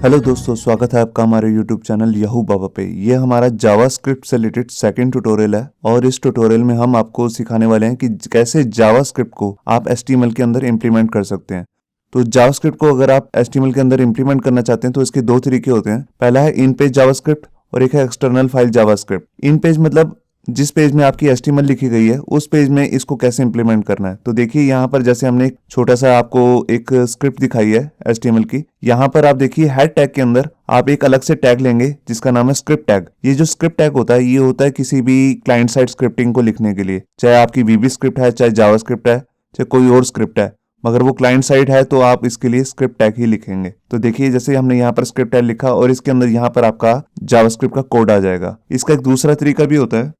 Hello दोस्तों, स्वागत है आपका हमारे यूट्यूब चैनल याहू बाबा पे। ये हमारा जावास्क्रिप्ट से रिलेटेड सेकंड ट्यूटोरियल है और इस ट्यूटोरियल में हम आपको सिखाने वाले हैं कि कैसे जावास्क्रिप्ट को आप एचटीएमएल के अंदर इम्प्लीमेंट कर सकते हैं। तो जावास्क्रिप्ट को अगर आप एचटीएमएल के अंदर इम्प्लीमेंट करना चाहते हैं तो इसके दो तरीके होते हैं। पहला है इन पेज जावास्क्रिप्ट और एक है एक्सटर्नल फाइल जावास्क्रिप्ट। इन पेज मतलब जिस पेज में आपकी एचटीएमएल लिखी गई है उस पेज में इसको कैसे इंप्लीमेंट करना है। तो देखिए यहाँ पर जैसे हमने एक छोटा सा आपको एक स्क्रिप्ट दिखाई है एचटीएमएल की। यहाँ पर आप देखिए हेड टैग के अंदर आप एक अलग से टैग लेंगे जिसका नाम है स्क्रिप्ट टैग। ये जो स्क्रिप्ट टैग होता है ये होता है किसी भी क्लाइंट साइड स्क्रिप्टिंग को लिखने के लिए, चाहे आपकी वीबी स्क्रिप्ट है, चाहे जावास्क्रिप्ट है, चाहे कोई और स्क्रिप्ट है, मगर वो क्लाइंट साइड है तो आप इसके लिए स्क्रिप्ट टैग ही लिखेंगे। तो देखिए जैसे हमने यहाँ पर स्क्रिप्ट टैग लिखा और इसके अंदर यहाँ पर आपका जावास्क्रिप्ट का कोड आ जाएगा। इसका एक दूसरा तरीका भी होता है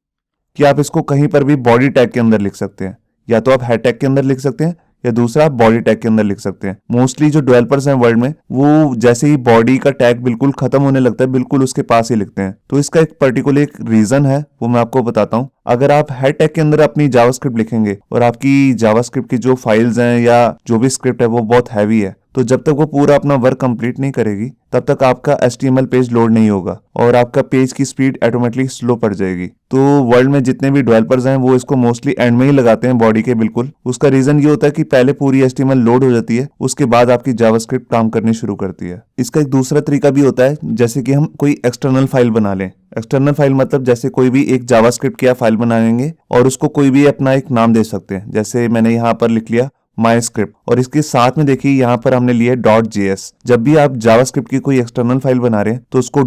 कि आप इसको कहीं पर भी बॉडी टैग के अंदर लिख सकते हैं। या तो आप हेड टैग के अंदर लिख सकते हैं या दूसरा आप बॉडी टैग के अंदर लिख सकते हैं। मोस्टली जो डेवलपर्स हैं वर्ल्ड में वो जैसे ही बॉडी का टैग बिल्कुल खत्म होने लगता है बिल्कुल उसके पास ही लिखते हैं। तो इसका एक पर्टिकुलर एक रीजन है, वो मैं आपको बताता हूँ। अगर आप हेड टैग के अंदर अपनी जावास्क्रिप्ट लिखेंगे और आपकी जावास्क्रिप्ट की जो फाइल्स हैं या जो भी स्क्रिप्ट है वो बहुत हैवी है, तो जब तक वो पूरा अपना वर्क कंप्लीट नहीं करेगी तब तक आपका एचटीएमएल पेज लोड नहीं होगा और आपका पेज की स्पीड ऑटोमेटिकली स्लो पड़ जाएगी। तो वर्ल्ड में जितने भी डेवलपर्स हैं वो इसको मोस्टली एंड में ही लगाते हैं बॉडी के बिल्कुल। उसका रीजन ये होता है कि पहले पूरी एचटीएमएल लोड हो जाती है, उसके बाद आपकी जावास्क्रिप्ट काम करनी शुरू करती है। इसका एक दूसरा तरीका भी होता है, जैसे कि हम कोई एक्सटर्नल फाइल बना लें। एक्सटर्नल फाइल मतलब जैसे कोई भी एक जावास्क्रिप्ट की फाइल बनाएंगे और उसको कोई भी अपना एक नाम दे सकते हैं। जैसे मैंने यहाँ पर लिख लिया माई स्क्रिप्ट और इसके साथ में देखिए यहाँ पर हमने लिया .js। जब भी आप जावास्क्रिप्ट की कोई एक्सटर्नल फाइल बना रहे हैं तो उसको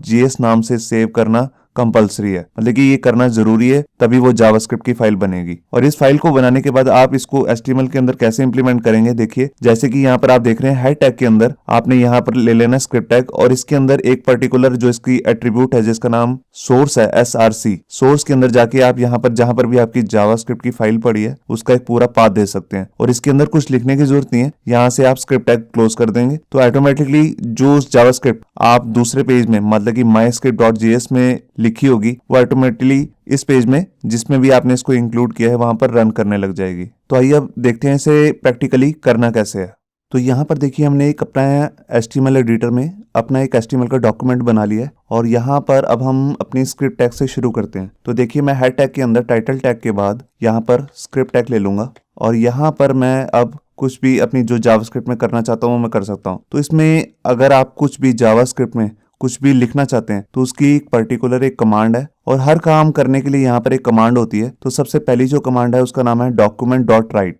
.js नाम से सेव करना कंपलसरी है, मतलब कि ये करना जरूरी है, तभी वो जावास्क्रिप्ट की फाइल बनेगी। और इस फाइल को बनाने के बाद आप इसको एचटीएमएल के अंदर कैसे इंप्लीमेंट करेंगे, देखिए जैसे कि यहाँ पर आप देख रहे हैं हेड टैग के अंदर आपने यहाँ पर ले लेना स्क्रिप्ट टैग और इसके अंदर एक पर्टिकुलर जो इसकी एट्रीब्यूट है जिसका नाम सोर्स है SRC। सोर्स के अंदर जाके आप यहाँ पर जहां पर भी आपकी जावास्क्रिप्ट की फाइल पड़ी है उसका एक पूरा पाथ दे सकते हैं और इसके अंदर कुछ लिखने की जरूरत नहीं है। यहाँ से आप स्क्रिप्ट टैग क्लोज कर देंगे तो ऑटोमेटिकली जो जावास्क्रिप्ट आप दूसरे पेज में मतलब कि myscript.js में लिखी होगी वो ऑटोमेटिकली इस पेज में जिसमें भी आपने इसको इंक्लूड किया है वहां पर रन करने लग जाएगी। तो आइए अब देखते हैं इसे प्रैक्टिकली करना कैसे है। तो यहाँ पर देखिए हमने एक अपना HTML एडिटर में अपना एक HTML का डॉक्यूमेंट बना लिया है और यहाँ पर अब हम अपनी स्क्रिप्ट टैग से शुरू करते हैं। तो देखिए मैं हेड टैग के अंदर टाइटल टैग के बाद यहाँ पर स्क्रिप्ट टैग ले लूंगा और यहाँ पर मैं अब कुछ भी अपनी जो जावास्क्रिप्ट में करना चाहता हूँ वो मैं कर सकता हूँ। तो इसमें अगर आप कुछ भी जावास्क्रिप्ट में कुछ भी लिखना चाहते हैं तो उसकी एक पर्टिकुलर एक कमांड है और हर काम करने के लिए यहाँ पर एक कमांड होती है। तो सबसे पहली जो कमांड है उसका नाम है document.write।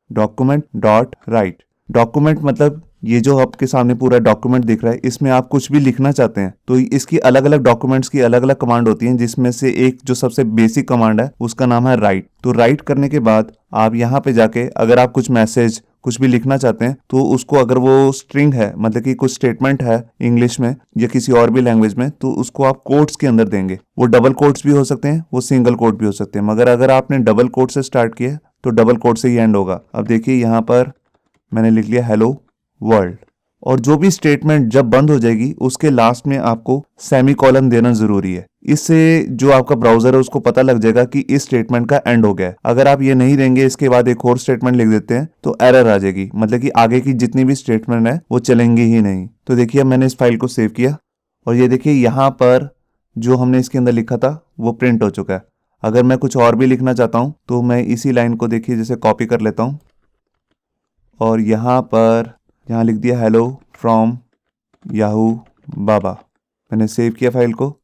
document.write डॉक्यूमेंट मतलब ये जो आपके सामने पूरा डॉक्यूमेंट दिख रहा है इसमें आप कुछ भी लिखना चाहते हैं तो इसकी अलग अलग डॉक्यूमेंट्स की अलग अलग कमांड होती हैं, जिसमें से एक जो सबसे बेसिक कमांड है उसका नाम है राइट। तो राइट करने के बाद आप यहाँ पे जाके अगर आप कुछ मैसेज कुछ भी लिखना चाहते हैं तो उसको अगर वो स्ट्रिंग है मतलब कि कुछ स्टेटमेंट है इंग्लिश में या किसी और भी लैंग्वेज में तो उसको आप कोट्स के अंदर देंगे। वो डबल कोट्स भी हो सकते हैं, वो सिंगल कोट भी हो सकते हैं, मगर अगर आपने डबल कोट से स्टार्ट किया तो डबल कोट से ही एंड होगा। अब देखिए यहाँ पर मैंने लिख लिया हेलो वर्ल्ड और जो भी स्टेटमेंट जब बंद हो जाएगी उसके लास्ट में आपको सेमीकोलन देना जरूरी है। इससे जो आपका ब्राउजर है उसको पता लग जाएगा कि इस स्टेटमेंट का एंड हो गया है। अगर आप ये नहीं देंगे इसके बाद एक और स्टेटमेंट लिख देते हैं तो एरर आ जाएगी, मतलब कि आगे की जितनी भी स्टेटमेंट है वो चलेंगी ही नहीं। तो देखिए मैंने इस फाइल को सेव किया और ये देखिए यहाँ पर जो हमने इसके अंदर लिखा था वो प्रिंट हो चुका है। अगर मैं कुछ और भी लिखना चाहता हूँ तो मैं इसी लाइन को देखिए जैसे कॉपी कर लेता हूँ और यहाँ लिख दिया हेलो फ्रॉम याहू बाबा। मैंने सेव किया फाइल को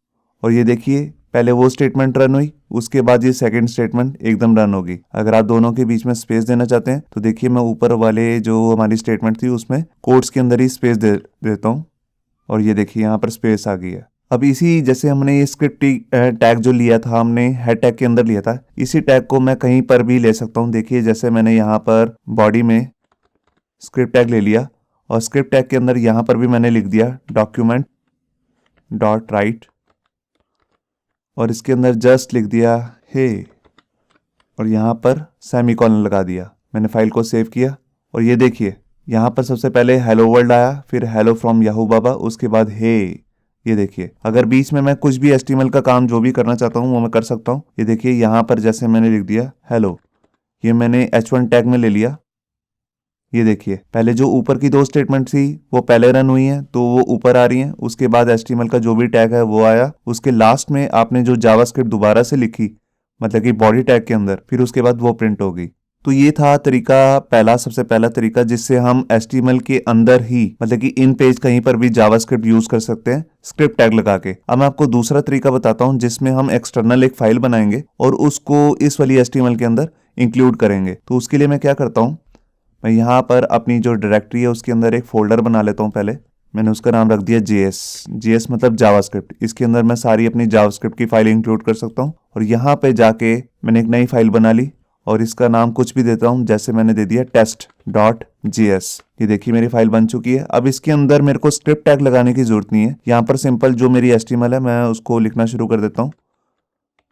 और ये देखिए पहले वो स्टेटमेंट रन हुई उसके बाद ये सेकंड स्टेटमेंट एकदम रन होगी। अगर आप दोनों के बीच में स्पेस देना चाहते हैं तो देखिए मैं ऊपर वाले जो हमारी स्टेटमेंट थी उसमें कोट्स के अंदर ही स्पेस देता हूँ और ये देखिए यहाँ पर स्पेस आ गई है। अब इसी जैसे हमने ये स्क्रिप्ट टैग जो लिया था हमने हेड टैग के अंदर लिया था, इसी टैग को मैं कहीं पर भी ले सकता हूँ। देखिए जैसे मैंने यहाँ पर बॉडी में स्क्रिप्ट टैग ले लिया और स्क्रिप्ट टैग के अंदर यहाँ पर भी मैंने लिख दिया document.write और इसके अंदर जस्ट लिख दिया हे और यहाँ पर सेमीकोलन लगा दिया। मैंने फाइल को सेव किया और ये देखिए यहाँ पर सबसे पहले हेलो वर्ल्ड आया, फिर हेलो फ्रॉम याहू बाबा, उसके बाद हे। ये देखिए अगर बीच में मैं कुछ भी HTML का काम जो भी करना चाहता हूँ वो मैं कर सकता हूँ। ये देखिए यहाँ पर जैसे मैंने लिख दिया हेलो, ये मैंने H1 टैग में ले लिया ये देखिए पहले जो ऊपर की 2 स्टेटमेंट थी वो पहले रन हुई हैं तो वो ऊपर आ रही हैं, उसके बाद HTML का जो भी टैग है वो आया, उसके लास्ट में आपने जो जावास्क्रिप्ट दोबारा से लिखी मतलब कि बॉडी टैग के अंदर, फिर उसके बाद वो प्रिंट होगी। तो ये था तरीका सबसे पहला तरीका जिससे हम HTML के अंदर ही मतलब कि इन पेज कहीं पर भी जावास्क्रिप्ट यूज कर सकते हैं स्क्रिप्ट टैग लगा के। अब मैं आपको दूसरा तरीका बताता हूं जिसमें हम एक्सटर्नल एक फाइल बनाएंगे और उसको इस वाली HTML के अंदर इंक्लूड करेंगे। तो उसके लिए मैं क्या करता हूं, मैं यहाँ पर अपनी जो डायरेक्टरी है उसके अंदर एक फोल्डर बना लेता हूँ। पहले मैंने उसका नाम रख दिया JS मतलब जावास्क्रिप्ट। इसके अंदर मैं सारी अपनी जावास्क्रिप्ट की फाइल इंक्लूड कर सकता हूँ और यहाँ पे जाके मैंने एक नई फाइल बना ली और इसका नाम कुछ भी देता हूँ, जैसे मैंने दे दिया test.js। ये देखिए मेरी फाइल बन चुकी है। अब इसके अंदर मेरे को स्क्रिप्ट टैग लगाने की जरूरत नहीं है। यहाँ पर सिंपल जो मेरी HTML है मैं उसको लिखना शुरू कर देता हूँ,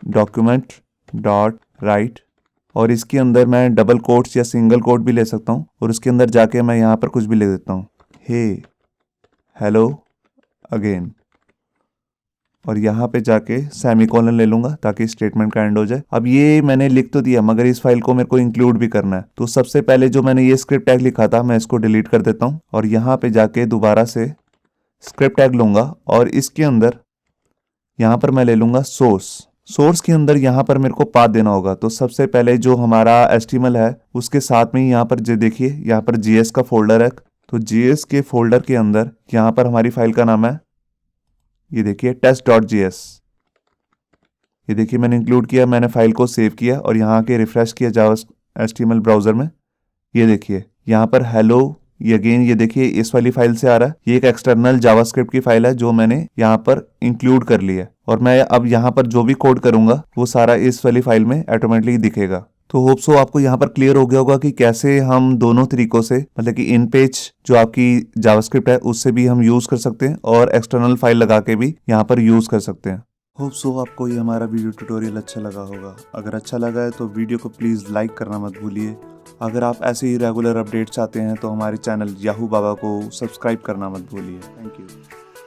document.write, और इसके अंदर मैं डबल कोट्स या सिंगल कोट भी ले सकता हूँ और उसके अंदर जाके मैं यहाँ पर कुछ भी लिख देता हूँ, हे हेलो अगेन, और यहाँ पे जाके सेमीकोलन ले लूंगा ताकि स्टेटमेंट का एंड हो जाए। अब ये मैंने लिख तो दिया मगर इस फाइल को मेरे को इंक्लूड भी करना है, तो सबसे पहले जो मैंने ये स्क्रिप्ट टैग लिखा था मैं इसको डिलीट कर देता हूँ और यहाँ पे जाके दोबारा से स्क्रिप्ट टैग लूंगा और इसके अंदर यहाँ पर मैं ले लूंगा सोर्स के अंदर यहाँ पर मेरे को पाथ देना होगा। तो सबसे पहले जो हमारा HTML है उसके साथ में ही यहाँ पर देखिए यहाँ पर JS का फोल्डर है, तो JS के फोल्डर के अंदर यहाँ पर हमारी फाइल का नाम है, ये देखिए test.js। ये देखिए मैंने इंक्लूड किया, मैंने फाइल को सेव किया और यहाँ के रिफ्रेश किया जावा HTML ब्राउजर में। ये देखिए यहाँ पर हेलो ये अगेन, ये देखिए इस वाली फाइल से आ रहा है। ये एक एक्सटर्नल जावास्क्रिप्ट की फाइल है जो मैंने यहाँ पर इंक्लूड कर ली है और मैं अब यहाँ पर जो भी कोड करूंगा वो सारा इस वाली फाइल में ऑटोमेटिकली दिखेगा। तो होप सो आपको यहाँ पर क्लियर हो गया होगा कि कैसे हम दोनों तरीकों से मतलब कि इन पेज जो आपकी जावास्क्रिप्ट है उससे भी हम यूज कर सकते हैं और एक्सटर्नल फाइल लगा के भी यहाँ पर यूज कर सकते हैं। होप सो आपको ये हमारा वीडियो ट्यूटोरियल अच्छा लगा होगा। अगर अच्छा लगा है तो वीडियो को प्लीज़ लाइक करना मत भूलिए। अगर आप ऐसे ही रेगुलर अपडेट चाहते हैं तो हमारे चैनल याहू बाबा को सब्सक्राइब करना मत भूलिए। Thank you.